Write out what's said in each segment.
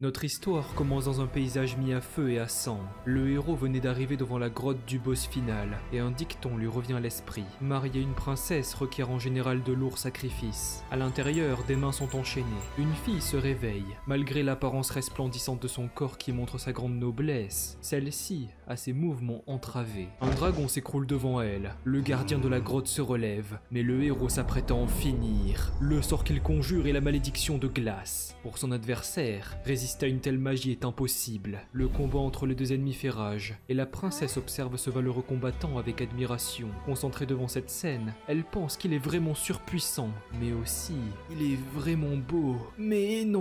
Notre histoire commence dans un paysage mis à feu et à sang. Le héros venait d'arriver devant la grotte du boss final, et un dicton lui revient à l'esprit. Marier une princesse requiert en général de lourds sacrifices. À l'intérieur, des mains sont enchaînées. Une fille se réveille. Malgré l'apparence resplendissante de son corps qui montre sa grande noblesse, celle-ci a ses mouvements entravés. Un dragon s'écroule devant elle. Le gardien de la grotte se relève, mais le héros s'apprête à en finir. Le sort qu'il conjure est la malédiction de glace. Pour son adversaire, résister à une telle magie est impossible. Le combat entre les deux ennemis fait rage, et la princesse observe ce valeureux combattant avec admiration. Concentrée devant cette scène, elle pense qu'il est vraiment surpuissant, mais aussi, il est vraiment beau. Mais non,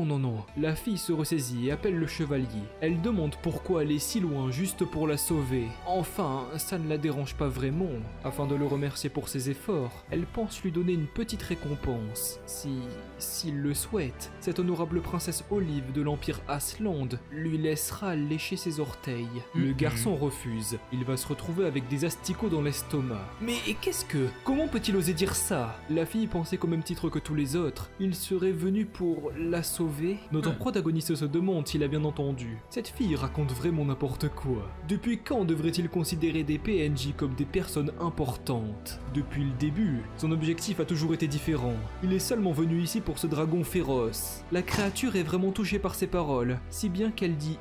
la fille se ressaisit et appelle le chevalier. Elle demande pourquoi aller si loin juste pour la sauver. Enfin, ça ne la dérange pas vraiment. Afin de le remercier pour ses efforts, elle pense lui donner une petite récompense. S'il le souhaite, cette honorable princesse Olive de l'Empire Asland lui laissera lécher ses orteils. Le garçon refuse. Il va se retrouver avec des asticots dans l'estomac. Mais qu'est-ce que... Comment peut-il oser dire ça? La fille pensait qu'au même titre que tous les autres, il serait venu pour la sauver. Notre protagoniste se demande s'il a bien entendu. Cette fille raconte vraiment n'importe quoi. Depuis quand devrait-il considérer des PNJ comme des personnes importantes? Depuis le début, son objectif a toujours été différent. Il est seulement venu ici pour ce dragon féroce. La créature est vraiment touchée par ses paroles, si bien qu'elle dit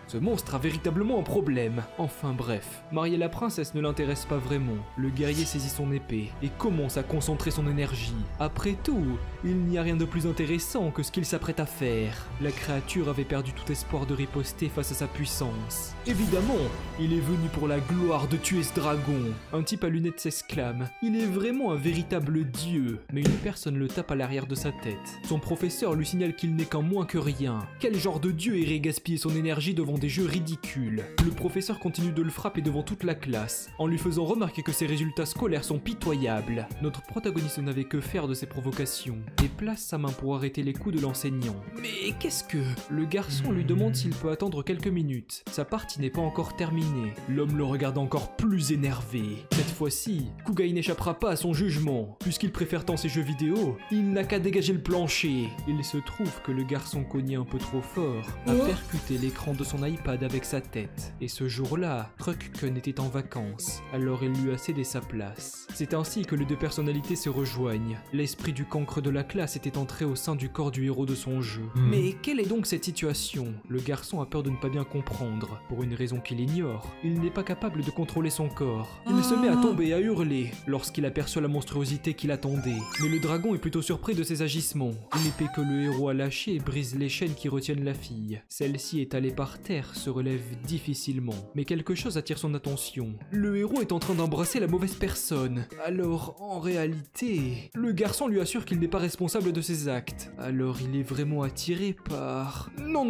Ce monstre a véritablement un problème. Enfin bref, marier la princesse ne l'intéresse pas vraiment. Le guerrier saisit son épée et commence à concentrer son énergie. Après tout, il n'y a rien de plus intéressant que ce qu'il s'apprête à faire. La créature avait perdu tout espoir de riposter face à sa puissance. Évidemment, il est venu pour la gloire de tuer ce dragon. Un type à lunettes s'exclame. Il est vraiment un véritable dieu. Mais une personne le tape à l'arrière de sa tête. Son professeur lui signale qu'il n'est qu'un moins que rien. Quel genre de dieu irait gaspiller son énergie devant des jeux ridicules? Le professeur continue de le frapper devant toute la classe, en lui faisant remarquer que ses résultats scolaires sont pitoyables. Notre protagoniste n'avait que faire de ces provocations, et place sa main pour arrêter les coups de l'enseignant. Mais qu'est-ce que... Le garçon lui demande s'il peut attendre quelques minutes. Sa partie n'est pas encore terminée. L'homme le regarde encore plus énervé. Cette fois-ci, Kugai n'échappera pas à son jugement. Puisqu'il préfère tant ses jeux vidéo, il n'a qu'à dégager le plancher. Il se trouve que le garçon cognait un peu trop fort, a percuté l'écran de son iPad avec sa tête. Et ce jour-là, Truck-kun était en vacances, alors il lui a cédé sa place. C'est ainsi que les deux personnalités se rejoignent. L'esprit du cancre de la classe était entré au sein du corps du héros de son jeu. Mais quelle est donc cette situation? Le garçon a peur de ne pas bien comprendre. Pour une raison qu'il ignore, il n'est pas capable de contrôler son corps. Il se met à tomber et à hurler lorsqu'il aperçoit la monstruosité qu'il attendait. Mais le dragon est plutôt surpris de ses agissements. L'épée que le héros a lâchée brise les chaînes qui retiennent la fille. Celle-ci, étalée par terre, se relève difficilement. Mais quelque chose attire son attention. Le héros est en train d'embrasser la mauvaise personne. Alors, en réalité, le garçon lui assure qu'il n'est pas responsable de ses actes. Alors il est vraiment attiré par... Non.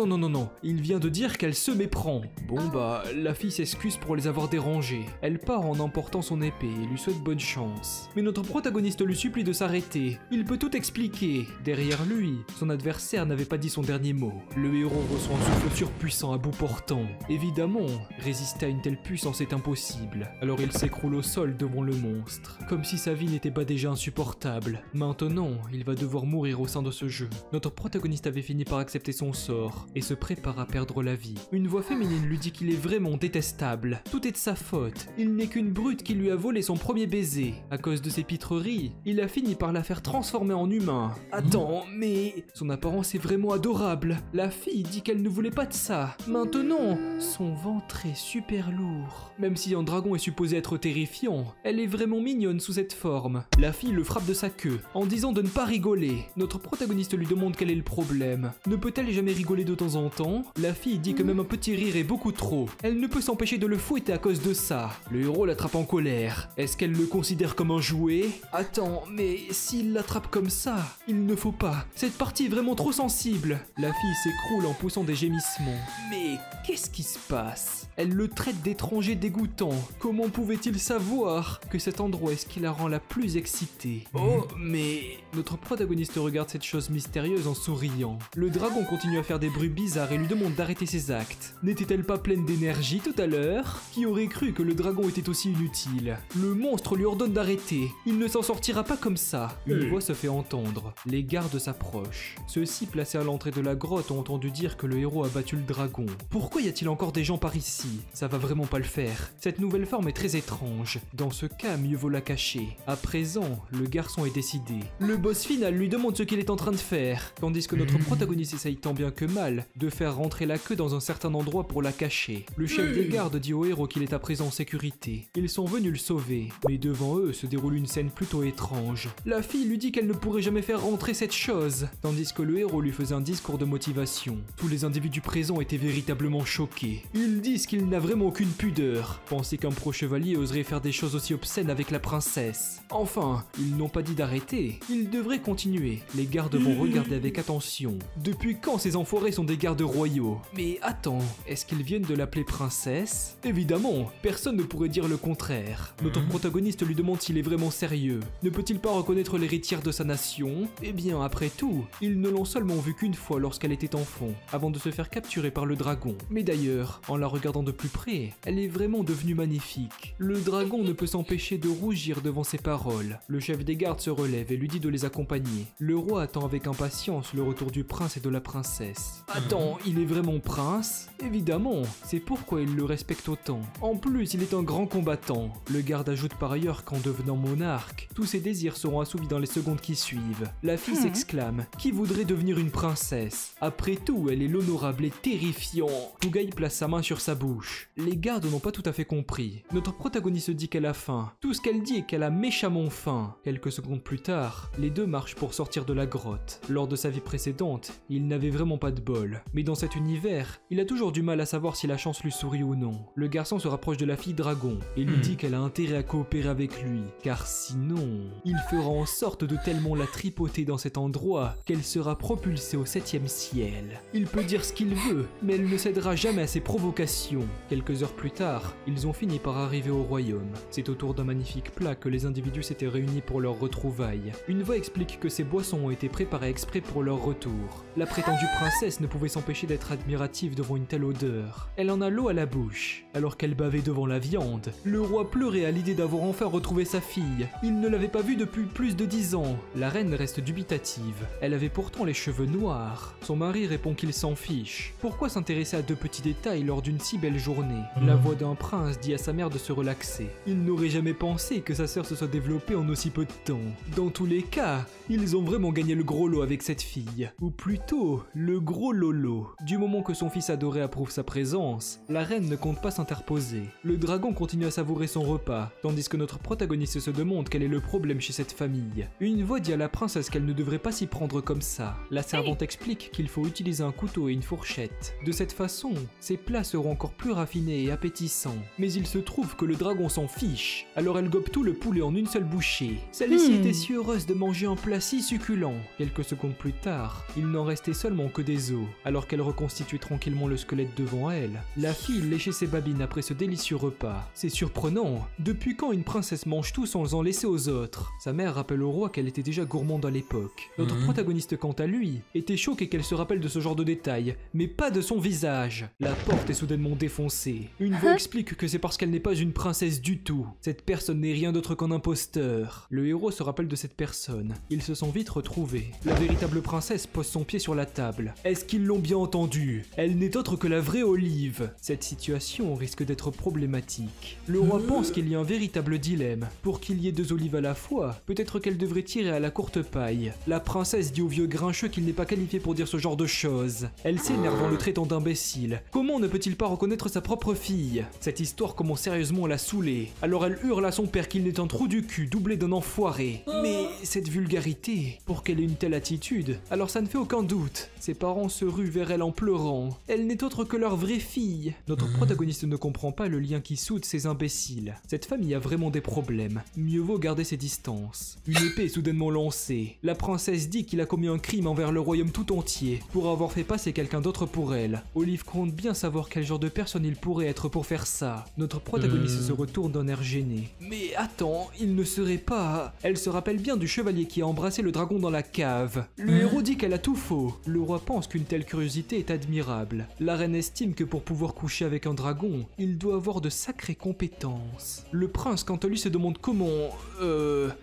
Il vient de dire qu'elle se méprend. Bon bah, la fille s'excuse pour les avoir dérangés. Elle part en emportant son épée et lui souhaite bonne chance. Mais notre protagoniste lui supplie de s'arrêter. Il peut tout expliquer. Derrière lui, son adversaire n'avait pas dit son dernier mot. Le héros reçoit un souffle surpuissant à bout portant. Évidemment, résister à une telle puissance est impossible. Alors il s'écroule au sol devant le monstre. Comme si sa vie n'était pas déjà insupportable. Maintenant, il va devoir mourir au sein de ce jeu. Notre protagoniste avait fini par accepter son sort et se prépare à perdre la vie. Une voix féminine lui dit qu'il est vraiment détestable. Tout est de sa faute. Il n'est qu'une brute qui lui a volé son premier baiser. À cause de ses pitreries, il a fini par la faire transformer en humain. Attends, mais... Son apparence est vraiment adorable. La fille dit qu'elle ne voulait pas de ça. Maintenant, son ventre est super lourd. Même si un dragon est supposé être terrifiant, elle est vraiment mignonne sous cette forme. La fille le frappe de sa queue, en disant de ne pas rigoler. Notre protagoniste lui demande quel est le problème. Ne peut-elle jamais rigoler de temps en temps? La fille dit que même un petit rire est beaucoup trop. Elle ne peut s'empêcher de le fouetter à cause de ça. Le héros l'attrape en colère. Est-ce qu'elle le considère comme un jouet? Attends, mais s'il l'attrape comme ça, il ne faut pas. Cette partie est vraiment trop sensible. La fille s'écroule en poussant des gémissements. Mais qu'est-ce qui se passe? Elle le traite d'étranger dégoûtant. Comment pouvait-il savoir que cet endroit est ce qui la rend la plus excitée? Oh, mais... Notre protagoniste regarde cette chose mystérieuse en souriant. Le dragon continue à faire des bruits bizarres et lui demande d'arrêter ses actes. N'était-elle pas pleine d'énergie tout à l'heure? Qui aurait cru que le dragon était aussi inutile? Le monstre lui ordonne d'arrêter. Il ne s'en sortira pas comme ça. Une voix se fait entendre. Les gardes s'approchent. Ceux-ci, placés à l'entrée de la grotte, ont ont entendu dire que le héros a battu le dragon. Pourquoi y a-t-il encore des gens par ici? Ça va vraiment pas le faire. Cette nouvelle forme est très étrange. Dans ce cas, mieux vaut la cacher. À présent, le garçon est décidé. Le boss final lui demande ce qu'il est en train de faire, tandis que notre protagoniste essaye tant bien que mal de faire rentrer la queue dans un certain endroit pour la cacher. Le chef des gardes dit au héros qu'il est à présent en sécurité. Ils sont venus le sauver, mais devant eux se déroule une scène plutôt étrange. La fille lui dit qu'elle ne pourrait jamais faire rentrer cette chose, tandis que le héros lui faisait un discours de motivation. Tous les individus présents étaient véritablement choqués. Ils disent qu'il n'a vraiment aucune pudeur. Penser qu'un pro chevalier oserait faire des choses aussi obscènes avec la princesse. Enfin, ils n'ont pas dit d'arrêter. Ils devraient continuer. Les gardes vont regarder avec attention. Depuis quand ces enfoirés sont des gardes royaux? Mais attends, est-ce qu'ils viennent de l'appeler princesse? Évidemment, personne ne pourrait dire le contraire. Notre protagoniste lui demande s'il est vraiment sérieux. Ne peut-il pas reconnaître l'héritière de sa nation? Eh bien, après tout, ils ne l'ont seulement vue qu'une fois lorsqu'elle était enfant, avant de se faire capturer par le dragon. Mais d'ailleurs, en la regardant de plus près, elle est vraiment devenue magnifique. Le dragon ne peut s'empêcher de rougir devant ses paroles. Le chef des gardes se relève et lui dit de les accompagner. Le roi attend avec impatience le retour du prince et de la princesse. Attends, il est vraiment prince? Évidemment, c'est pourquoi il le respecte autant. En plus, il est un grand combattant. Le garde ajoute par ailleurs qu'en devenant monarque, tous ses désirs seront assouvis dans les secondes qui suivent. La fille s'exclame: qui voudrait devenir une princesse? Après tout, elle est l'honorable et terrifiant. Tougaï place sa main sur sa bouche. Les gardes n'ont pas tout à fait compris. Notre protagoniste dit qu'elle a faim. Tout ce qu'elle dit est qu'elle a méchamment faim. Quelques secondes plus tard, les deux marchent pour sortir de la grotte. Lors de sa vie précédente, il n'avait vraiment pas de bol. Mais dans cet univers, il a toujours du mal à savoir si la chance lui sourit ou non. Le garçon se rapproche de la fille dragon et lui dit qu'elle a intérêt à coopérer avec lui, car sinon, il fera en sorte de tellement la tripoter dans cet endroit qu'elle sera propulsée au 7e ciel. Il peut dire ce qu'il veut, mais elle ne cédera jamais à ses provocations. Quelques heures plus tard, ils ont fini par arriver au royaume. C'est autour d'un magnifique plat que les individus s'étaient réunis pour leur retrouvailles. Une voix explique que ces boissons ont été préparées exprès pour leur retour. La prétendue princesse ne pouvait s'empêcher d'être admirative devant une telle odeur. Elle en a l'eau à la bouche, alors qu'elle bavait devant la viande. Le roi pleurait à l'idée d'avoir enfin retrouvé sa fille. Il ne l'avait pas vue depuis plus de 10 ans. La reine reste dubitative. Elle avait pourtant les cheveux noirs. Son mari répond qu'il s'en fiche. Pourquoi s'intéresser à de petits détails lors d'une si belle journée? La voix d'un prince dit à sa mère de se relaxer. Il n'aurait jamais pensé que sa sœur se soit développée en aussi peu de temps. Dans tous les cas, ils ont vraiment gagné le gros lot avec cette fille. Ou plutôt, le gros lolo. Du moment que son fils adoré approuve sa présence, la reine ne compte pas s'interposer. Le dragon continue à savourer son repas, tandis que notre protagoniste se demande quel est le problème chez cette famille. Une voix dit à la princesse qu'elle ne devrait pas s'y prendre comme ça. La servante explique qu'il faut utiliser un couteau et une fourchette. De cette façon, ses plats seront encore plus raffinés et appétissants. Mais il se trouve que le dragon s'en fiche, alors elle gobe tout le poulet en une seule bouchée. Celle-ci était si heureuse de manger un plat si succulent. Quelques secondes plus tard, il n'en restait seulement que des os, alors qu'elle reconstituait tranquillement le squelette devant elle. La fille léchait ses babines après ce délicieux repas. C'est surprenant, depuis quand une princesse mange tout sans en laisser aux autres? Sa mère rappelle au roi qu'elle était déjà gourmande à l'époque. Notre protagoniste quant à lui, était choqué qu'elle se rappelle de ce genre de détails, mais pas de son visage. La porte est soudainement défoncée. Une voix explique que c'est parce qu'elle n'est pas une princesse du tout. Cette personne n'est rien d'autre qu'un imposteur. Le héros se rappelle de cette personne. Ils se sont vite retrouvés. La véritable princesse pose son pied sur la table. Est-ce qu'ils l'ont bien entendu? Elle n'est autre que la vraie Olive. Cette situation risque d'être problématique. Le roi pense qu'il y a un véritable dilemme. Pour qu'il y ait 2 olives à la fois, peut-être qu'elle devrait tirer à la courte paille. La princesse dit au vieux grincheux qu'il n'est pas qualifié pour dire ce genre de choses. Elle s'énerve en le traitant d'imbécile. Comment ne peut-il pas reconnaître sa propre fille? Cette histoire commence sérieusement à la saouler. Alors elle hurle à son père qu'il n'est un trou du cul doublé d'un enfoiré. Mais cette vulgarité, pour qu'elle ait une telle attitude, alors ça ne fait aucun doute. Ses parents se ruent vers elle en pleurant. Elle n'est autre que leur vraie fille. Notre protagoniste ne comprend pas le lien qui soude ces imbéciles. Cette famille a vraiment des problèmes. Mieux vaut garder ses distances. Une épée est soudainement lancée. La princesse dit qu'il a commis un crime envers le royaume tout entier pour avoir fait passer quelqu'un d'autre pour elle. Olive compte bien savoir quel genre de personne il pourrait être pour faire ça. Notre protagoniste se retourne d'un air gêné. Mais attends, il ne serait pas... Elle se rappelle bien du chevalier qui a embrassé le dragon dans la cave. Le héros dit qu'elle a tout faux. Le roi pense qu'une telle curiosité est admirable. La reine estime que pour pouvoir coucher avec un dragon, il doit avoir de sacrées compétences. Le prince quant à lui se demande comment...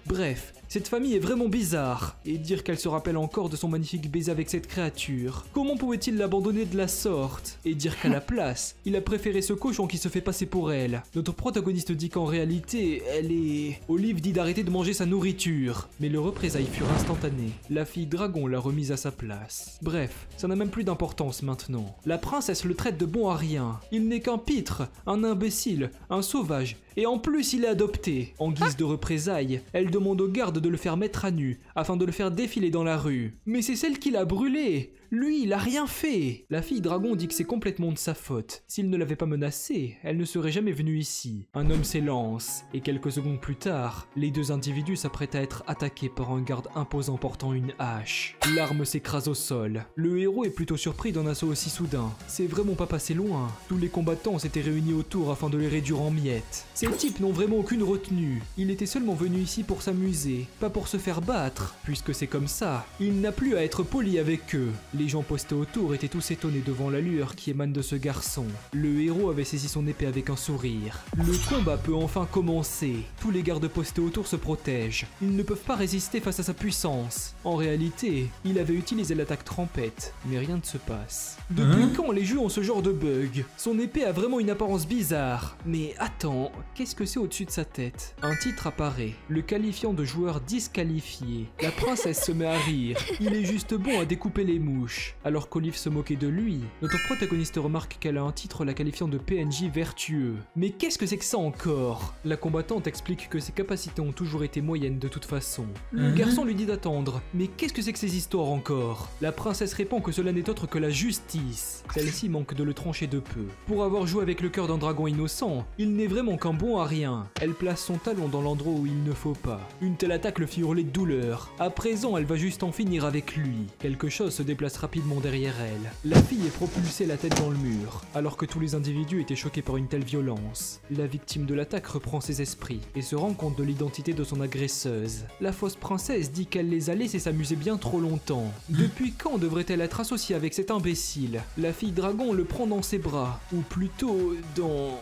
Bref, Cette famille est vraiment bizarre. Et dire qu'elle se rappelle encore de son magnifique baiser avec cette créature. Comment pouvait-il l'abandonner de la sorte? Et dire qu'à la place, il a préféré ce cochon qui se fait passer pour elle. Notre protagoniste dit qu'en réalité, elle est... Olive dit d'arrêter de manger sa nourriture. Mais le représailles furent instantanées. La fille dragon l'a remise à sa place. Bref, ça n'a même plus d'importance maintenant. La princesse le traite de bon à rien. Il n'est qu'un pitre, un imbécile, un sauvage. Et en plus, il est adopté. En guise de représailles, elle demande aux gardes de le faire mettre à nu, afin de le faire défiler dans la rue. Mais c'est celle qui l'a brûlé. Lui, il a rien fait. La fille dragon dit que c'est complètement de sa faute. S'il ne l'avait pas menacée, elle ne serait jamais venue ici. Un homme s'élance, et quelques secondes plus tard, les deux individus s'apprêtent à être attaqués par un garde imposant portant une hache. L'arme s'écrase au sol. Le héros est plutôt surpris d'un assaut aussi soudain. C'est vraiment pas passé loin. Tous les combattants s'étaient réunis autour afin de les réduire en miettes. Ces types n'ont vraiment aucune retenue. Il était seulement venu ici pour s'amuser, pas pour se faire battre. Puisque c'est comme ça, il n'a plus à être poli avec eux. Les gens postés autour étaient tous étonnés devant l'allure qui émane de ce garçon. Le héros avait saisi son épée avec un sourire. Le combat peut enfin commencer. Tous les gardes postés autour se protègent. Ils ne peuvent pas résister face à sa puissance. En réalité, il avait utilisé l'attaque trempette, mais rien ne se passe. Depuis quand les jeux ont ce genre de bug? Son épée a vraiment une apparence bizarre. Mais attends, qu'est-ce que c'est au-dessus de sa tête? Un titre apparaît, le qualifiant de joueur disqualifié. La princesse se met à rire. Il est juste bon à découper les mouches. Alors qu'Olive se moquait de lui, notre protagoniste remarque qu'elle a un titre la qualifiant de PNJ vertueux. Mais qu'est-ce que c'est que ça encore? La combattante explique que ses capacités ont toujours été moyennes de toute façon. Le garçon lui dit d'attendre. Mais qu'est-ce que c'est que ces histoires encore? La princesse répond que cela n'est autre que la justice. Celle-ci manque de le trancher de peu. Pour avoir joué avec le cœur d'un dragon innocent, il n'est vraiment qu'un bon à rien. Elle place son talon dans l'endroit où il ne faut pas. Une telle attaque le fit hurler de douleur. À présent, elle va juste en finir avec lui. Quelque chose se déplace rapidement derrière elle. La fille est propulsée la tête dans le mur, alors que tous les individus étaient choqués par une telle violence. La victime de l'attaque reprend ses esprits et se rend compte de l'identité de son agresseuse. La fausse princesse dit qu'elle les a laissés s'amuser bien trop longtemps. Depuis quand devrait-elle être associée avec cet imbécile? La fille dragon le prend dans ses bras, ou plutôt dans...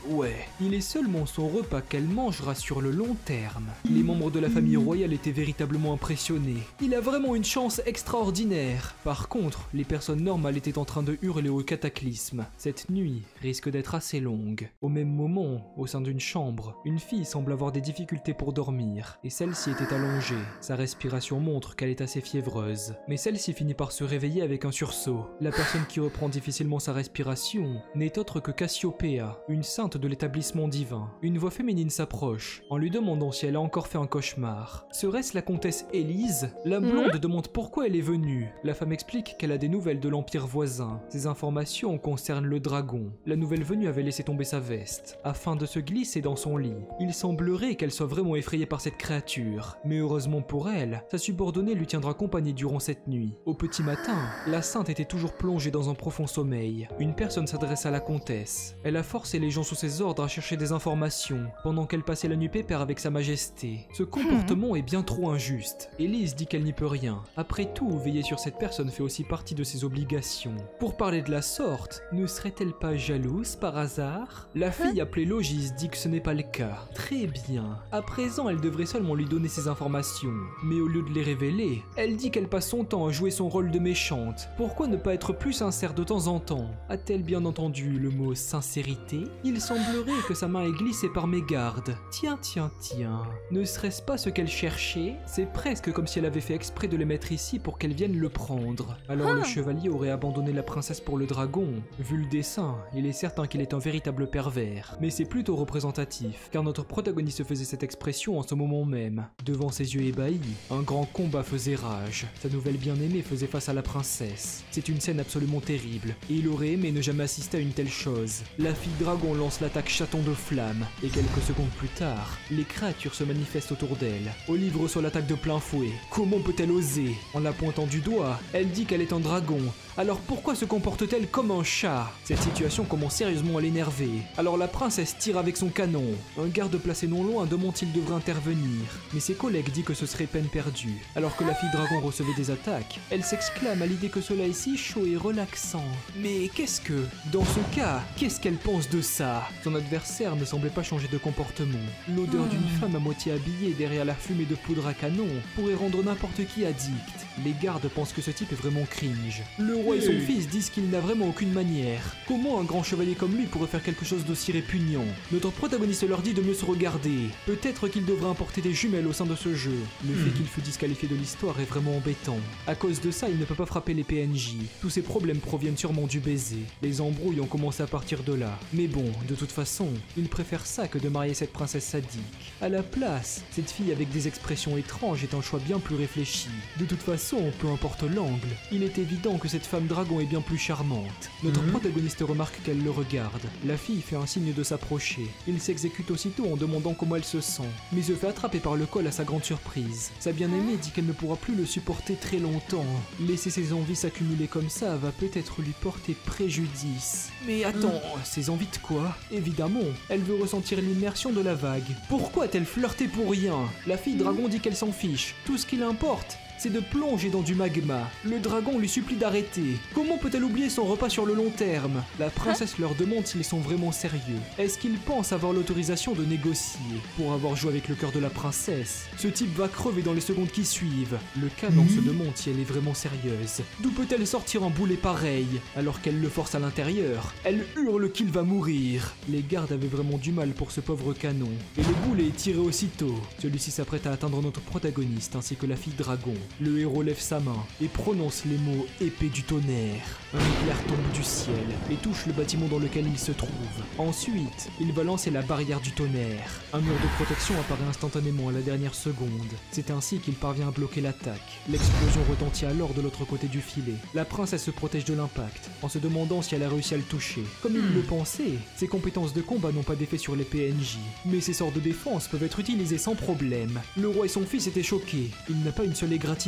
ouais. Il est seulement son repas qu'elle mangera sur le long terme. Les membres de la famille royale étaient véritablement impressionnés. Il a vraiment une chance extraordinaire. Par contre, les personnes normales étaient en train de hurler au cataclysme. Cette nuit risque d'être assez longue. Au même moment, au sein d'une chambre, une fille semble avoir des difficultés pour dormir, et celle-ci était allongée. Sa respiration montre qu'elle est assez fiévreuse. Mais celle-ci finit par se réveiller avec un sursaut. La personne qui reprend difficilement sa respiration n'est autre que Cassiopéa, une sainte de l'établissement divin. Une voix féminine s'approche, en lui demandant si elle a encore fait un cauchemar. Serait-ce la comtesse Élise? La blonde demande pourquoi elle est venue. La femme explique qu'elle a des nouvelles de l'empire voisin. Ces informations concernent le dragon. La nouvelle venue avait laissé tomber sa veste, afin de se glisser dans son lit. Il semblerait qu'elle soit vraiment effrayée par cette créature. Mais heureusement pour elle, sa subordonnée lui tiendra compagnie durant cette nuit. Au petit matin, la sainte était toujours plongée dans un profond sommeil. Une personne s'adresse à la comtesse. Elle a forcé les gens sous ses ordres à chercher des informations, pendant qu'elle passait la nuit pépère avec sa majesté. Ce comportement est bien trop injuste. Élise dit qu'elle n'y peut rien. Après tout, veiller sur cette personne fait aussi partie de ses obligations. Pour parler de la sorte, ne serait-elle pas jalouse par hasard? La fille appelée Logis dit que ce n'est pas le cas. Très bien. À présent, elle devrait seulement lui donner ces informations. Mais au lieu de les révéler, elle dit qu'elle passe son temps à jouer son rôle de méchante. Pourquoi ne pas être plus sincère de temps en temps? A-t-elle bien entendu le mot sincérité? Il semblerait que sa main est glissée par mégarde. Tiens. Ne serait-ce pas ce qu'elle cherchait? C'est presque comme si elle avait fait exprès de les mettre ici pour qu'elle vienne le prendre. Alors le chevalier aurait abandonné la princesse pour le dragon. Vu le dessin, il est certain qu'il est un véritable pervers. Mais c'est plutôt représentatif, car notre protagoniste faisait cette expression en ce moment même. Devant ses yeux ébahis, un grand combat faisait rage. Sa nouvelle bien-aimée faisait face à la princesse. C'est une scène absolument terrible, et il aurait aimé ne jamais assister à une telle chose. La fille dragon lance l'attaque chaton de flamme, et quelques secondes plus tard, les créatures se manifestent autour d'elle. Olive reçoit l'attaque de plein fouet. Comment peut-elle oser? En la pointant du doigt, ça? Elle dit qu'elle est un dragon. Alors pourquoi se comporte-t-elle comme un chat? Cette situation commence sérieusement à l'énerver. Alors la princesse tire avec son canon. Un garde placé non loin demande s'il devrait intervenir. Mais ses collègues disent que ce serait peine perdue. Alors que la fille dragon recevait des attaques, elle s'exclame à l'idée que cela est si chaud et relaxant. Mais qu'est-ce que... Dans ce cas, qu'est-ce qu'elle pense de ça? Son adversaire ne semblait pas changer de comportement. L'odeur d'une femme à moitié habillée derrière la fumée de poudre à canon pourrait rendre n'importe qui addict. Les gardes pensent que ce type est vraiment cringe. Le roi et son fils disent qu'il n'a vraiment aucune manière. Comment un grand chevalier comme lui pourrait faire quelque chose d'aussi répugnant? Notre protagoniste leur dit de mieux se regarder. Peut-être qu'il devrait importer des jumelles au sein de ce jeu. Le fait qu'il fut disqualifié de l'histoire est vraiment embêtant. À cause de ça, il ne peut pas frapper les PNJ. Tous ces problèmes proviennent sûrement du baiser. Les embrouilles ont commencé à partir de là. Mais bon, de toute façon, il préfère ça que de marier cette princesse sadique. À la place, cette fille avec des expressions étranges est un choix bien plus réfléchi. De toute façon, peu importe l'angle, il est évident que cette femme dragon est bien plus charmante. Notre protagoniste remarque qu'elle le regarde. La fille fait un signe de s'approcher. Il s'exécute aussitôt en demandant comment elle se sent, mais se fait attraper par le col à sa grande surprise. Sa bien-aimée dit qu'elle ne pourra plus le supporter très longtemps. Laisser ses envies s'accumuler comme ça va peut-être lui porter préjudice. Mais attends, ses envies de quoi? Évidemment, elle veut ressentir l'immersion de la vague. Pourquoi a-t-elle flirté pour rien? La fille dragon dit qu'elle s'en fiche. Tout ce qui l'importe, c'est de plonger dans du magma. Le dragon lui supplie d'arrêter. Comment peut-elle oublier son repas sur le long terme? La princesse leur demande s'ils sont vraiment sérieux. Est-ce qu'ils pensent avoir l'autorisation de négocier? Pour avoir joué avec le cœur de la princesse, ce type va crever dans les secondes qui suivent. Le canon se demande si elle est vraiment sérieuse. D'où peut-elle sortir un boulet pareil? Alors qu'elle le force à l'intérieur, elle hurle qu'il va mourir. Les gardes avaient vraiment du mal pour ce pauvre canon. Et le boulet est tiré aussitôt. Celui-ci s'apprête à atteindre notre protagoniste ainsi que la fille dragon. Le héros lève sa main et prononce les mots « épée du tonnerre ». Un éclair tombe du ciel et touche le bâtiment dans lequel il se trouve. Ensuite, il va lancer la barrière du tonnerre. Un mur de protection apparaît instantanément à la dernière seconde. C'est ainsi qu'il parvient à bloquer l'attaque. L'explosion retentit alors de l'autre côté du filet. La princesse se protège de l'impact, en se demandant si elle a réussi à le toucher. Comme il le pensait, ses compétences de combat n'ont pas d'effet sur les PNJ. Mais ses sorts de défense peuvent être utilisés sans problème. Le roi et son fils étaient choqués. Il n'a pas une seule égratignure.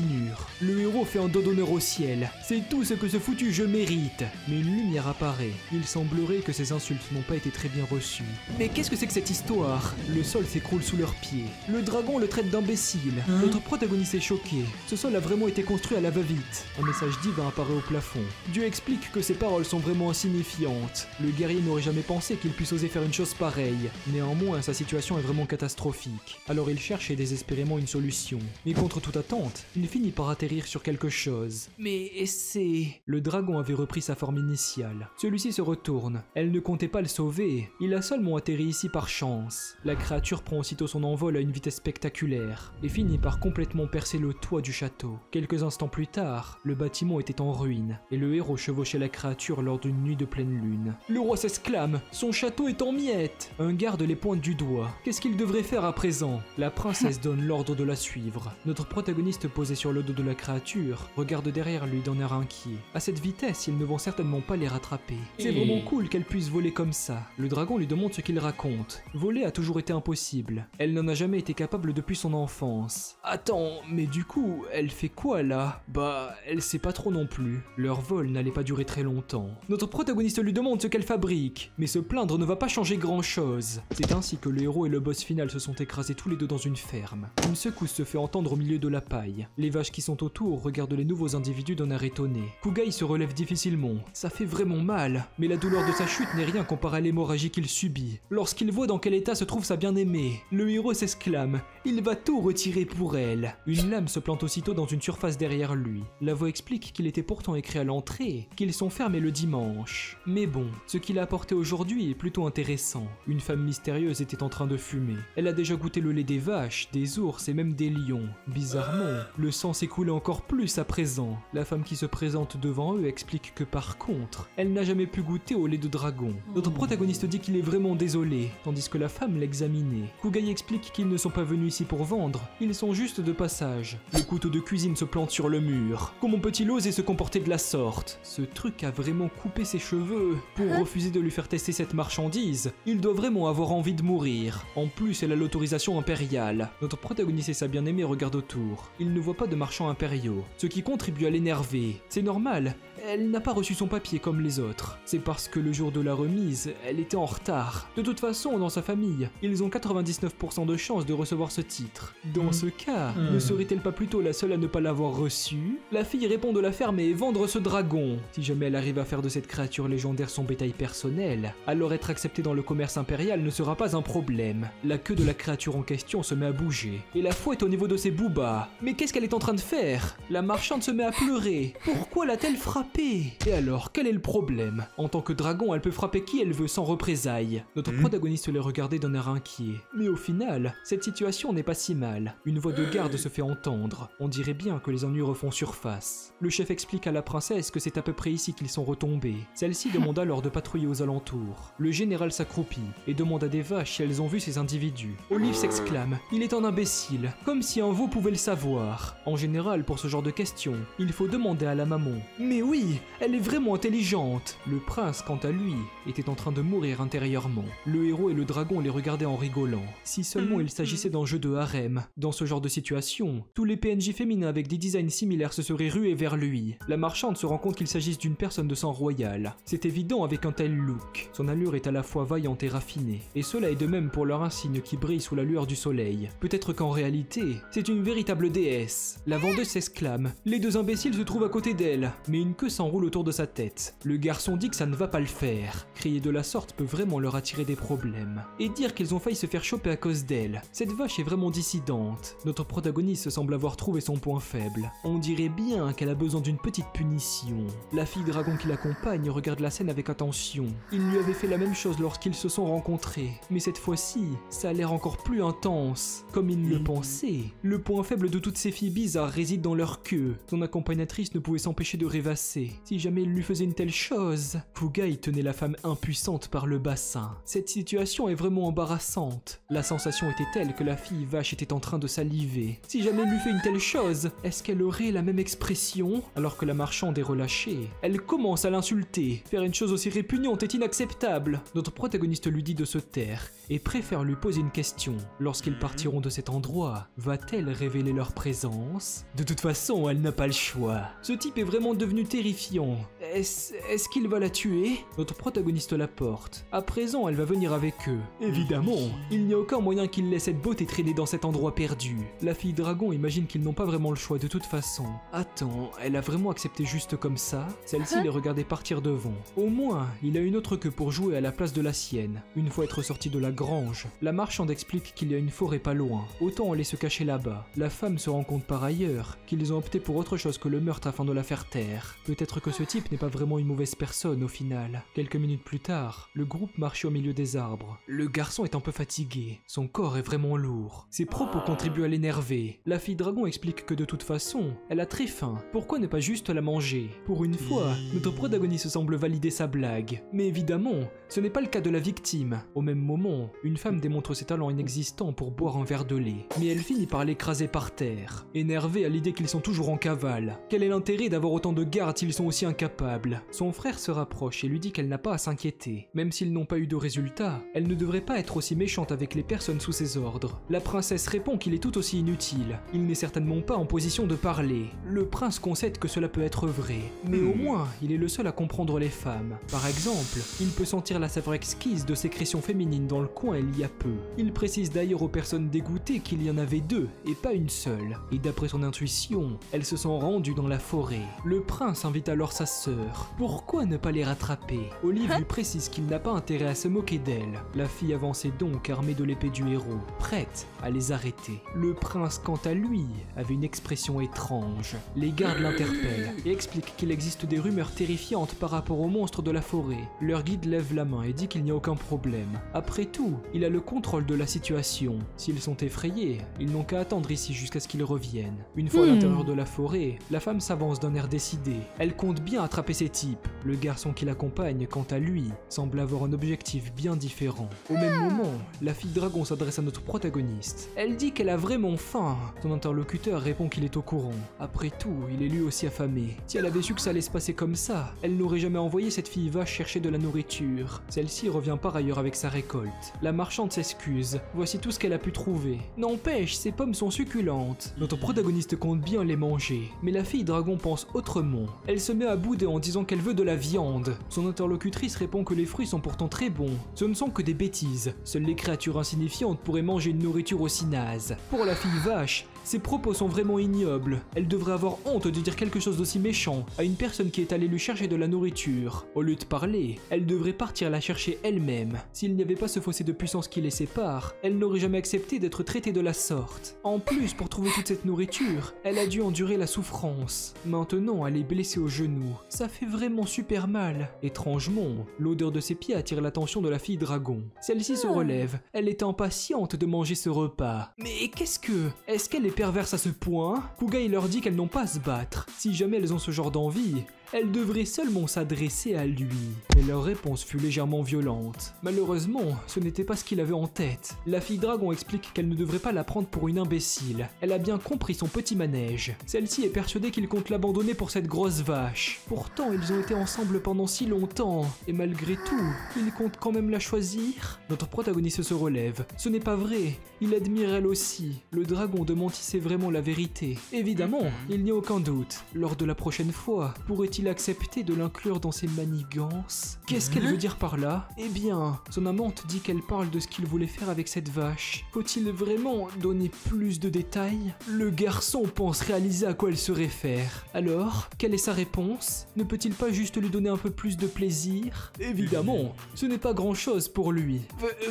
Le héros fait un dos d'honneur au ciel. C'est tout ce que ce foutu jeu mérite. Mais une lumière apparaît. Il semblerait que ces insultes n'ont pas été très bien reçues. Mais qu'est-ce que c'est que cette histoire? Le sol s'écroule sous leurs pieds. Le dragon le traite d'imbécile. Notre protagoniste est choqué. Ce sol a vraiment été construit à la va-vite. Un message divin apparaît au plafond. Dieu explique que ces paroles sont vraiment insignifiantes. Le guerrier n'aurait jamais pensé qu'il puisse oser faire une chose pareille. Néanmoins, sa situation est vraiment catastrophique. Alors il cherche désespérément une solution. Mais contre toute attente, il finit par atterrir sur quelque chose. Mais c'est... Le dragon avait repris sa forme initiale. Celui-ci se retourne. Elle ne comptait pas le sauver. Il a seulement atterri ici par chance. La créature prend aussitôt son envol à une vitesse spectaculaire et finit par complètement percer le toit du château. Quelques instants plus tard, le bâtiment était en ruine et le héros chevauchait la créature lors d'une nuit de pleine lune. Le roi s'exclame. Son château est en miettes. Un garde les pointe du doigt. Qu'est-ce qu'il devrait faire à présent? La princesse donne l'ordre de la suivre. Notre protagoniste posé sur le dos de la créature regarde derrière lui d'un air inquiet. À cette vitesse, ils ne vont certainement pas les rattraper. C'est vraiment cool qu'elle puisse voler comme ça. Le dragon lui demande ce qu'il raconte. Voler a toujours été impossible. Elle n'en a jamais été capable depuis son enfance. Attends, mais du coup, elle fait quoi là? Bah, elle sait pas trop non plus. Leur vol n'allait pas durer très longtemps. Notre protagoniste lui demande ce qu'elle fabrique, mais se plaindre ne va pas changer grand chose. C'est ainsi que le héros et le boss final se sont écrasés tous les deux dans une ferme. Une secousse se fait entendre au milieu de la paille. Les vaches qui sont autour regardent les nouveaux individus d'un air étonné. Kugai se relève difficilement. Ça fait vraiment mal, mais la douleur de sa chute n'est rien comparé à l'hémorragie qu'il subit. Lorsqu'il voit dans quel état se trouve sa bien-aimée, le héros s'exclame. Il va tout retirer pour elle. Une lame se plante aussitôt dans une surface derrière lui. La voix explique qu'il était pourtant écrit à l'entrée qu'ils sont fermés le dimanche. Mais bon, ce qu'il a apporté aujourd'hui est plutôt intéressant. Une femme mystérieuse était en train de fumer. Elle a déjà goûté le lait des vaches, des ours et même des lions. Bizarrement, le sang s'écoulait encore plus à présent. La femme qui se présente devant eux explique que par contre, elle n'a jamais pu goûter au lait de dragon. Notre protagoniste dit qu'il est vraiment désolé, tandis que la femme l'examinait. Kugai explique qu'ils ne sont pas venus ici pour vendre, ils sont juste de passage. Le couteau de cuisine se plante sur le mur. Comment peut-il oser se comporter de la sorte? Ce truc a vraiment coupé ses cheveux. Pour refuser de lui faire tester cette marchandise, il doit vraiment avoir envie de mourir. En plus, elle a l'autorisation impériale. Notre protagoniste et sa bien-aimée regardent autour. Ils ne voient voit pas de marchands impériaux, ce qui contribue à l'énerver. C'est normal, elle n'a pas reçu son papier comme les autres. C'est parce que le jour de la remise, elle était en retard. De toute façon, dans sa famille, ils ont 99% de chances de recevoir ce titre. Dans ce cas, ne serait-elle pas plutôt la seule à ne pas l'avoir reçu? La fille répond de la fermer et vendre ce dragon. Si jamais elle arrive à faire de cette créature légendaire son bétail personnel, alors être acceptée dans le commerce impérial ne sera pas un problème. La queue de la créature en question se met à bouger, et la fouette au niveau de ses boobas. Mais qu'est-ce qu'elle est en train de faire? La marchande se met à pleurer. Pourquoi l'a-t-elle frappée? Et alors, quel est le problème? En tant que dragon, elle peut frapper qui elle veut sans représailles. Notre protagoniste les regardait d'un air inquiet. Mais au final, cette situation n'est pas si mal. Une voix de garde se fait entendre. On dirait bien que les ennuis refont surface. Le chef explique à la princesse que c'est à peu près ici qu'ils sont retombés. Celle-ci demande alors de patrouiller aux alentours. Le général s'accroupit et demande à des vaches si elles ont vu ces individus. Olive s'exclame « Il est un imbécile !» Comme si un veau pouvait le savoir. En général, pour ce genre de questions, il faut demander à la maman. Mais oui, elle est vraiment intelligente. Le prince, quant à lui, était en train de mourir intérieurement. Le héros et le dragon les regardaient en rigolant. Si seulement il s'agissait d'un jeu de harem. Dans ce genre de situation, tous les PNJ féminins avec des designs similaires se seraient rués vers lui. La marchande se rend compte qu'il s'agisse d'une personne de sang royal. C'est évident avec un tel look. Son allure est à la fois vaillante et raffinée. Et cela est de même pour leur insigne qui brille sous la lueur du soleil. Peut-être qu'en réalité, c'est une véritable déesse. La vendeuse s'exclame. Les deux imbéciles se trouvent à côté d'elle, mais une queue s'enroule autour de sa tête. Le garçon dit que ça ne va pas le faire. Crier de la sorte peut vraiment leur attirer des problèmes. Et dire qu'ils ont failli se faire choper à cause d'elle. Cette vache est vraiment dissidente. Notre protagoniste semble avoir trouvé son point faible. On dirait bien qu'elle a besoin d'une petite punition. La fille dragon qui l'accompagne regarde la scène avec attention. Il lui avait fait la même chose lorsqu'ils se sont rencontrés. Mais cette fois-ci, ça a l'air encore plus intense. Comme il le pensait, le point faible de toutes ces filles bizarres réside dans leur queue. Son accompagnatrice ne pouvait s'empêcher de rêvasser. Si jamais il lui faisait une telle chose, Fugai tenait la femme impuissante par le bassin. Cette situation est vraiment embarrassante. La sensation était telle que la fille vache était en train de saliver. Si jamais il lui fait une telle chose, est-ce qu'elle aurait la même expression? Alors que la marchande est relâchée, elle commence à l'insulter. Faire une chose aussi répugnante est inacceptable. Notre protagoniste lui dit de se taire et préfère lui poser une question. Lorsqu'ils partiront de cet endroit, va-t-elle révéler leur présence? De toute façon, elle n'a pas le choix. Ce type est vraiment devenu terrifiant. Est-ce qu'il va la tuer? Notre protagoniste la porte. À présent, elle va venir avec eux. Évidemment, il n'y a aucun moyen qu'il laisse cette beauté traîner dans cet endroit perdu. La fille dragon imagine qu'ils n'ont pas vraiment le choix de toute façon. Attends, elle a vraiment accepté juste comme ça? Celle-ci les regardait partir devant. Au moins, il a une autre queue pour jouer à la place de la sienne. Une fois être sorti de la grange, la marchande explique qu'il y a une forêt pas loin. Autant aller se cacher là-bas. La femme se rend compte par ailleurs qu'ils ont opté pour autre chose que le meurtre afin de la faire taire. Peut-être que ce type n'est pas vraiment une mauvaise personne au final. Quelques minutes plus tard, le groupe marchait au milieu des arbres. Le garçon est un peu fatigué. Son corps est vraiment lourd. Ses propos contribuent à l'énerver. La fille dragon explique que de toute façon, elle a très faim. Pourquoi ne pas juste la manger? Pour une fois, notre protagoniste semble valider sa blague. Mais évidemment, ce n'est pas le cas de la victime. Au même moment, une femme démontre ses talents inexistants pour boire un verre de lait. Mais elle finit par l'écraser par terre. Énervée à l'idée qu'ils sont toujours en cavale. Quel est l'intérêt d'avoir autant de gardes s'ils sont aussi incapables? Son frère se rapproche et lui dit qu'elle n'a pas à s'inquiéter. Même s'ils n'ont pas eu de résultat, elle ne devrait pas être aussi méchante avec les personnes sous ses ordres. La princesse répond qu'il est tout aussi inutile. Il n'est certainement pas en position de parler. Le prince concède que cela peut être vrai. Mais au moins, il est le seul à comprendre les femmes. Par exemple, il peut sentir la saveur exquise de sécrétions féminines dans le coin il y a peu. Il précise d'ailleurs aux personnes dégoûtées qu'il y en avait deux et pas une seule. Et d'après son intuition, elles se sont rendues dans la forêt. Le prince invite alors sa sœur. Pourquoi ne pas les rattraper? Olive lui précise qu'il n'a pas intérêt à se moquer d'elle. La fille avançait donc armée de l'épée du héros, prête à les arrêter. Le prince, quant à lui, avait une expression étrange. Les gardes l'interpellent et expliquent qu'il existe des rumeurs terrifiantes par rapport aux monstres de la forêt. Leur guide lève la main et dit qu'il n'y a aucun problème. Après tout, il a le contrôle de la situation. S'ils sont effrayés, ils n'ont qu'à attendre ici jusqu'à ce qu'ils reviennent. Une fois à l'intérieur de la forêt, la femme s'avance d'un air décidé. Elle compte bien attraper ces types. Le garçon qui l'accompagne, quant à lui, semble avoir un objectif bien différent. Au même moment, la fille dragon s'adresse à notre protagoniste. Elle dit qu'elle a vraiment faim. Son interlocuteur répond qu'il est au courant. Après tout, il est lui aussi affamé. Si elle avait su que ça allait se passer comme ça, elle n'aurait jamais envoyé cette fille vache chercher de la nourriture. Celle-ci revient par ailleurs avec sa récolte. La marchande s'excuse. Voici tout ce qu'elle a pu trouver. N'empêche, ces pommes sont succulentes. Notre protagoniste compte bien les manger, mais la fille dragon pense autrement. Elle se met à bouder en disant qu'elle veut de la viande. Son interlocutrice répond que les fruits sont pourtant très bons. Ce ne sont que des bêtises. Seules les créatures insignifiantes pourraient manger une nourriture aussi naze. Pour la fille vache, ses propos sont vraiment ignobles. Elle devrait avoir honte de dire quelque chose d'aussi méchant à une personne qui est allée lui chercher de la nourriture. Au lieu de parler, elle devrait partir la chercher elle-même. S'il n'y avait pas ce fossé de puissance qui les sépare, elle n'aurait jamais accepté d'être traitée de la sorte. En plus, pour trouver toute cette nourriture, elle a dû endurer la souffrance. Maintenant, elle est blessée au genou. Ça fait vraiment super mal. Étrangement, l'odeur de ses pieds attire l'attention de la fille dragon. Celle-ci se relève. Elle est impatiente de manger ce repas. Mais qu'est-ce que... Est-ce qu'elle est perverse à ce point? Kugai leur dit qu'elles n'ont pas à se battre. Si jamais elles ont ce genre d'envie, elles devraient seulement s'adresser à lui. Mais leur réponse fut légèrement violente. Malheureusement, ce n'était pas ce qu'il avait en tête. La fille dragon explique qu'elle ne devrait pas la prendre pour une imbécile. Elle a bien compris son petit manège. Celle-ci est persuadée qu'il compte l'abandonner pour cette grosse vache. Pourtant, ils ont été ensemble pendant si longtemps. Et malgré tout, il compte quand même la choisir. Notre protagoniste se relève. Ce n'est pas vrai. Il admire elle aussi. Le dragon de Mantis sait vraiment la vérité. Évidemment, il n'y a aucun doute. Lors de la prochaine fois, pourrait-il accepter de l'inclure dans ses manigances? Qu'est-ce qu'elle veut dire par là? Eh bien, son amante dit qu'elle parle de ce qu'il voulait faire avec cette vache. Faut-il vraiment donner plus de détails? Le garçon pense réaliser à quoi elle se réfère. Alors, quelle est sa réponse? Ne peut-il pas juste lui donner un peu plus de plaisir? Évidemment, ce n'est pas grand-chose pour lui.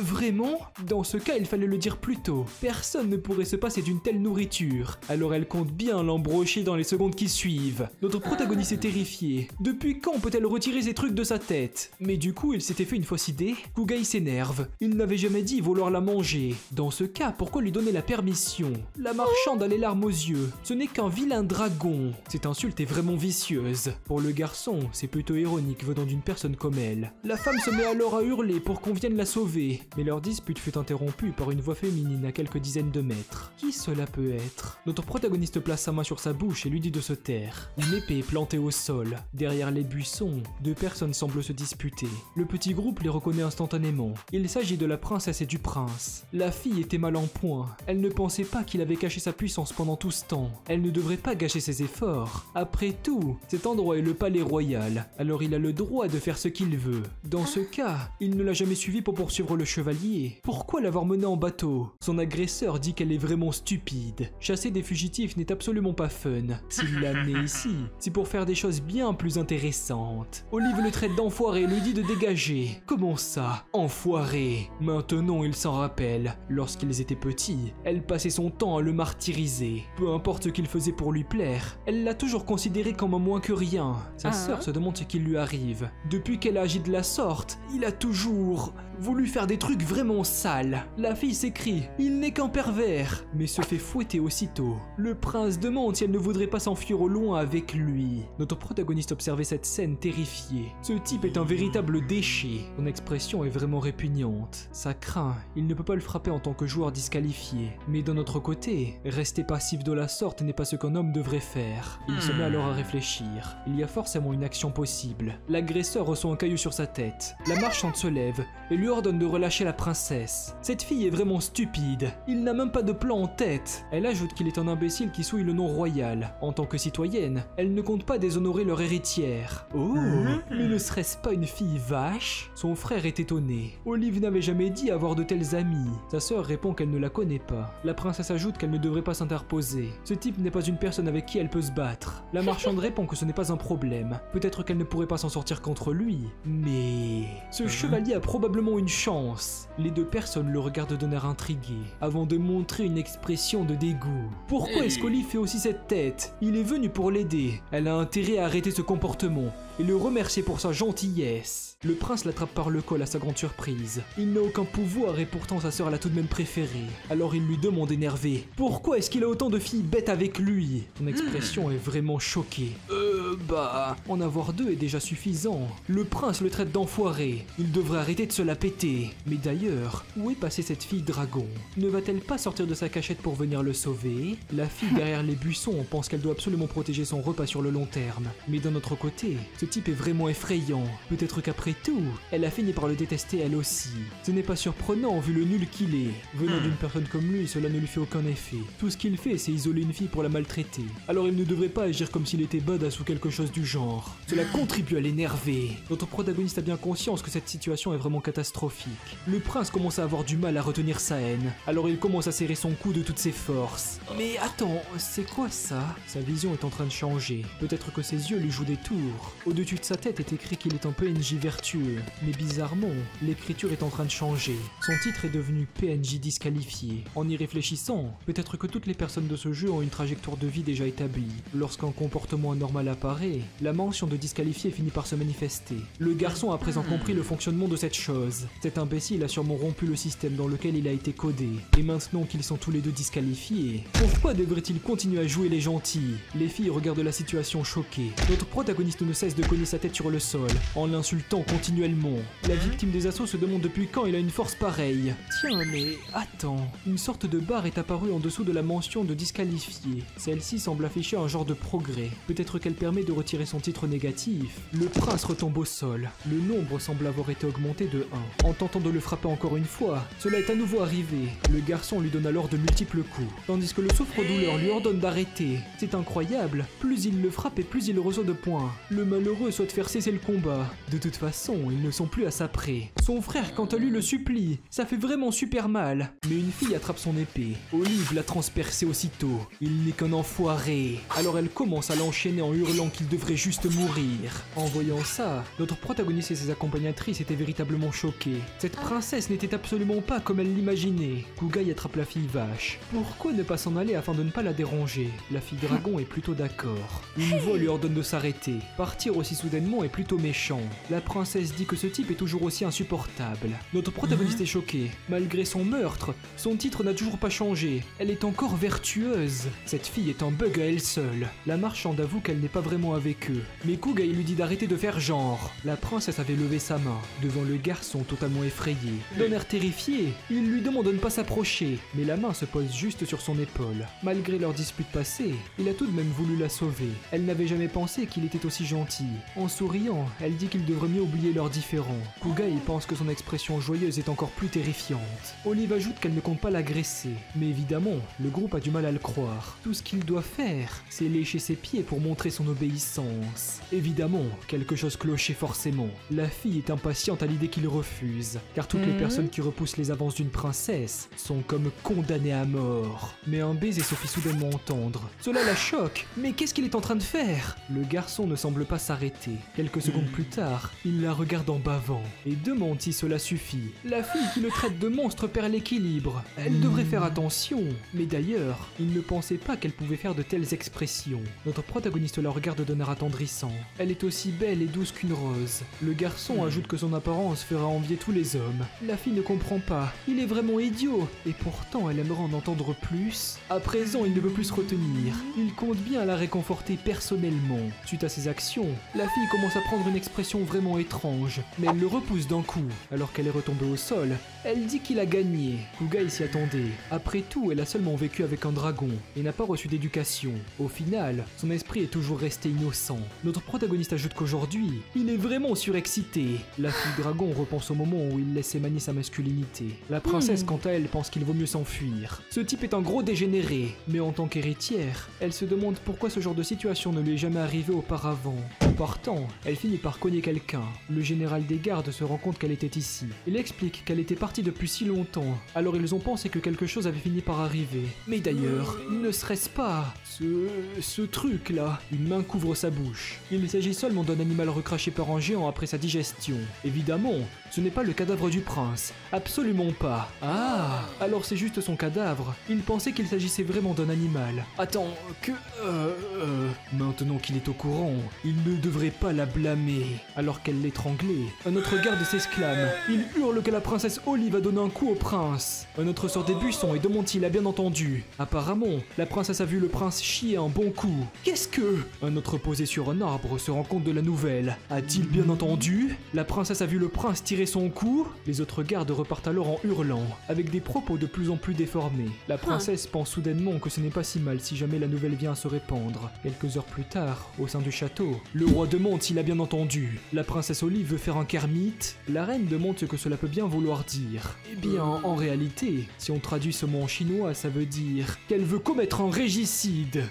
Vraiment? Dans ce cas, il fallait le dire plus tôt. Personne ne pourrait se passer d'une telle nourriture. Alors elle compte bien l'embrocher dans les secondes qui suivent. Notre protagoniste est terrifié. Depuis quand peut-elle retirer ces trucs de sa tête? Mais du coup, il s'était fait une fausse idée. Kugai s'énerve. Il n'avait jamais dit vouloir la manger. Dans ce cas, pourquoi lui donner la permission? La marchande a les larmes aux yeux. Ce n'est qu'un vilain dragon. Cette insulte est vraiment vicieuse. Pour le garçon, c'est plutôt ironique venant d'une personne comme elle. La femme se met alors à hurler pour qu'on vienne la sauver. Mais leur dispute fut interrompue par une voix féminine à quelques dizaines de mètres. Qui cela peut être? Notre protagoniste place sa main sur sa bouche et lui dit de se taire. Une épée est plantée au sol. Derrière les buissons, deux personnes semblent se disputer. Le petit groupe les reconnaît instantanément. Il s'agit de la princesse et du prince. La fille était mal en point. Elle ne pensait pas qu'il avait caché sa puissance pendant tout ce temps. Elle ne devrait pas gâcher ses efforts. Après tout, cet endroit est le palais royal. Alors il a le droit de faire ce qu'il veut. Dans ce cas, il ne l'a jamais suivi pour poursuivre le chevalier. Pourquoi l'avoir mené en bateau? Son agresseur dit qu'elle est vraiment stupide. Chasser des fugitifs n'est absolument pas fun. S'il l'a amené ici, c'est pour faire des choses bien plus intéressante. Olive le traite d'enfoiré et lui dit de dégager. Comment ça? Enfoiré? Maintenant il s'en rappelle. Lorsqu'ils étaient petits, elle passait son temps à le martyriser. Peu importe ce qu'il faisait pour lui plaire, elle l'a toujours considéré comme un moins que rien. Sa sœur se demande ce qui lui arrive. Depuis qu'elle a agi de la sorte, il a toujours voulu faire des trucs vraiment sales. La fille s'écrie, il n'est qu'un pervers, mais se fait fouetter aussitôt. Le prince demande si elle ne voudrait pas s'enfuir au loin avec lui. Notre protagoniste observait cette scène terrifié. Ce type est un véritable déchet. Son expression est vraiment répugnante. Ça craint, il ne peut pas le frapper en tant que joueur disqualifié. Mais d'un autre côté, rester passif de la sorte n'est pas ce qu'un homme devrait faire. Il se met alors à réfléchir. Il y a forcément une action possible. L'agresseur reçoit un caillou sur sa tête. La marchande se lève et lui ordonne de relâcher la princesse. Cette fille est vraiment stupide. Il n'a même pas de plan en tête. Elle ajoute qu'il est un imbécile qui souille le nom royal. En tant que citoyenne, elle ne compte pas déshonorer leur héritière. Oh, mais ne serait-ce pas une fille vache? Son frère est étonné. Olive n'avait jamais dit avoir de tels amis. Sa sœur répond qu'elle ne la connaît pas. La princesse ajoute qu'elle ne devrait pas s'interposer. Ce type n'est pas une personne avec qui elle peut se battre. La marchande répond que ce n'est pas un problème. Peut-être qu'elle ne pourrait pas s'en sortir contre lui. Mais... ce chevalier a probablement une chance. Les deux personnes le regardent d'un air intrigué, avant de montrer une expression de dégoût. Pourquoi est-ce qu'Olive fait aussi cette tête? Il est venu pour l'aider. Elle a intérêt à arrêter ce comportement et le remercier pour sa gentillesse. Le prince l'attrape par le col à sa grande surprise. Il n'a aucun pouvoir et pourtant sa sœur l'a tout de même préféré. Alors il lui demande énervé, pourquoi est-ce qu'il a autant de filles bêtes avec lui? Son expression est vraiment choquée. En avoir 2 est déjà suffisant. Le prince le traite d'enfoiré. Il devrait arrêter de se la péter. Mais d'ailleurs, où est passée cette fille dragon? Ne va-t-elle pas sortir de sa cachette pour venir le sauver? La fille derrière les buissons pense qu'elle doit absolument protéger son repas sur le long terme. Mais d'un autre côté, ce type est vraiment effrayant. Peut-être qu'après tout, elle a fini par le détester elle aussi. Ce n'est pas surprenant vu le nul qu'il est. Venant d'une personne comme lui, cela ne lui fait aucun effet. Tout ce qu'il fait, c'est isoler une fille pour la maltraiter. Alors il ne devrait pas agir comme s'il était badass ou quelque chose du genre. Cela contribue à l'énerver. Notre protagoniste a bien conscience que cette situation est vraiment catastrophique. Le prince commence à avoir du mal à retenir sa haine. Alors il commence à serrer son cou de toutes ses forces. Mais attends, c'est quoi ça? Sa vision est en train de changer. Peut-être que ses yeux lui jouent des tours. Au-dessus de sa tête est écrit qu'il est un PNJ vertueux. Mais bizarrement, l'écriture est en train de changer. Son titre est devenu PNJ disqualifié. En y réfléchissant, peut-être que toutes les personnes de ce jeu ont une trajectoire de vie déjà établie. Lorsqu'un comportement anormal apparaît, la mention de disqualifié finit par se manifester. Le garçon a à présent compris le fonctionnement de cette chose. Cet imbécile a sûrement rompu le système dans lequel il a été codé. Et maintenant qu'ils sont tous les deux disqualifiés, pourquoi devrait-il continuer à jouer les gentils? Les filles regardent la situation choquées. Notre protagoniste ne cesse de cogner sa tête sur le sol, en l'insultant continuellement. La victime des assauts se demande depuis quand il a une force pareille. Tiens, mais attends, une sorte de barre est apparue en dessous de la mention de disqualifié. Celle-ci semble afficher un genre de progrès. Peut-être qu'elle permet de retirer son titre négatif. Le prince retombe au sol. Le nombre semble avoir été augmenté de 1. En tentant de le frapper encore une fois, cela est à nouveau arrivé. Le garçon lui donne alors de multiples coups, tandis que le souffre-douleur lui ordonne d'arrêter. C'est incroyable, plus il le frappe et plus il reçoit de points. Le malheureux souhaite faire cesser le combat. De toute façon, ils ne sont plus à sa près. Son frère quant à lui le supplie, ça fait vraiment super mal. Mais une fille attrape son épée. Olive l'a transpercée aussitôt. Il n'est qu'un enfoiré. Alors elle commence à l'enchaîner en hurlant qu'il devrait juste mourir. En voyant ça, notre protagoniste et ses accompagnatrices étaient véritablement choqués. Cette princesse n'était absolument pas comme elle l'imaginait. Kugai attrape la fille vache. Pourquoi ne pas s'en aller afin de ne pas la déranger? La fille dragon est plutôt d'accord. Une voix lui ordonne de s'arrêter. Partir aussi soudainement est plutôt méchant. La princesse dit que ce type est toujours aussi insupportable. Notre protagoniste est choqué. Malgré son meurtre, son titre n'a toujours pas changé. Elle est encore vertueuse. Cette fille est un bug à elle seule. La marchande avoue qu'elle n'est pas vraiment avec eux. Mais Kugai lui dit d'arrêter de faire genre. La princesse avait levé sa main devant le garçon totalement effrayé. D'un air terrifié, il lui demande de ne pas s'approcher, mais la main se pose juste sur son épaule. Malgré leur dispute passée, il a tout de même voulu la sauver. Elle n'avait jamais pensé qu'il était aussi gentil. En souriant, elle dit qu'il devrait mieux oublier leurs différends. Kugai pense que son expression joyeuse est encore plus terrifiante. Olive ajoute qu'elle ne compte pas l'agresser, mais évidemment, le groupe a du mal à le croire. Tout ce qu'il doit faire, c'est lécher ses pieds pour montrer son obéissance. Évidemment, quelque chose clochait forcément. La fille est impatiente à l'idée qu'il refuse, car toutes les personnes qui repoussent les avances d'une princesse sont comme condamnées à mort. Mais un baiser se fit soudainement entendre. Cela la choque. Mais qu'est-ce qu'il est en train de faire? Le garçon ne semble pas s'arrêter. Quelques secondes plus tard, il la regarde en bavant et demande si cela suffit. La fille qui le traite de monstre perd l'équilibre. Elle devrait faire attention. Mais d'ailleurs, il ne pensait pas qu'elle pouvait faire de telles expressions. Notre protagoniste la regarde d'un air attendrissant. Elle est aussi belle et douce qu'une rose. Le garçon ajoute que son apparence fera envier tous les hommes. La fille ne comprend pas. Il est vraiment idiot. Et pourtant, elle aimerait en entendre plus. À présent, il ne peut plus se retenir. Il compte bien la réconforter personnellement. Suite à ses actions, la fille commence à prendre une expression vraiment étrange. Mais elle le repousse d'un coup. Alors qu'elle est retombée au sol, elle dit qu'il a gagné. Kugai s'y attendait. Après tout, elle a seulement vécu avec un dragon et n'a pas reçu d'éducation. Au final, son esprit est toujours resté innocent. Notre protagoniste ajoute qu'aujourd'hui, il est vraiment surexcité. La fille dragon repense au moment où il laissait manier sa masculinité. La princesse, quant à elle, pense qu'il vaut mieux s'enfuir. Ce type est un gros dégénéré, mais en tant qu'héritière, elle se demande pourquoi ce genre de situation ne lui est jamais arrivé auparavant. En partant, elle finit par cogner quelqu'un. Le général des gardes se rend compte qu'elle était ici. Il explique qu'elle était partie depuis si longtemps, alors ils ont pensé que quelque chose avait fini par arriver. Mais d'ailleurs, ne serait-ce pas ce truc-là? Une main couvre sa bouche. Il s'agit seulement d'un animal recraché par un géant après sa digestion. Évidemment, ce n'est pas le cadavre du prince. Absolument pas. Ah, alors c'est juste son cadavre. Il pensait qu'il s'agissait vraiment d'un animal. Attends, Maintenant qu'il est au courant, il ne devrait pas la blâmer. Alors qu'elle l'étranglait, un autre garde s'exclame. Il hurle que la princesse Olive a donné un coup au prince. Un autre sort des buissons et demande s'il a bien entendu. Apparemment, la princesse a vu le prince chier un bon coup. Qu'est-ce que... Un notre posé sur un arbre se rend compte de la nouvelle. A-t-il bien entendu? La princesse a vu le prince tirer son coup? Les autres gardes repartent alors en hurlant, avec des propos de plus en plus déformés. La princesse pense soudainement que ce n'est pas si mal si jamais la nouvelle vient à se répandre. Quelques heures plus tard, au sein du château, le roi demande s'il a bien entendu. La princesse Olive veut faire un kermit. La reine demande ce que cela peut bien vouloir dire. Eh bien, en réalité, si on traduit ce mot en chinois, ça veut dire qu'elle veut commettre un régicide.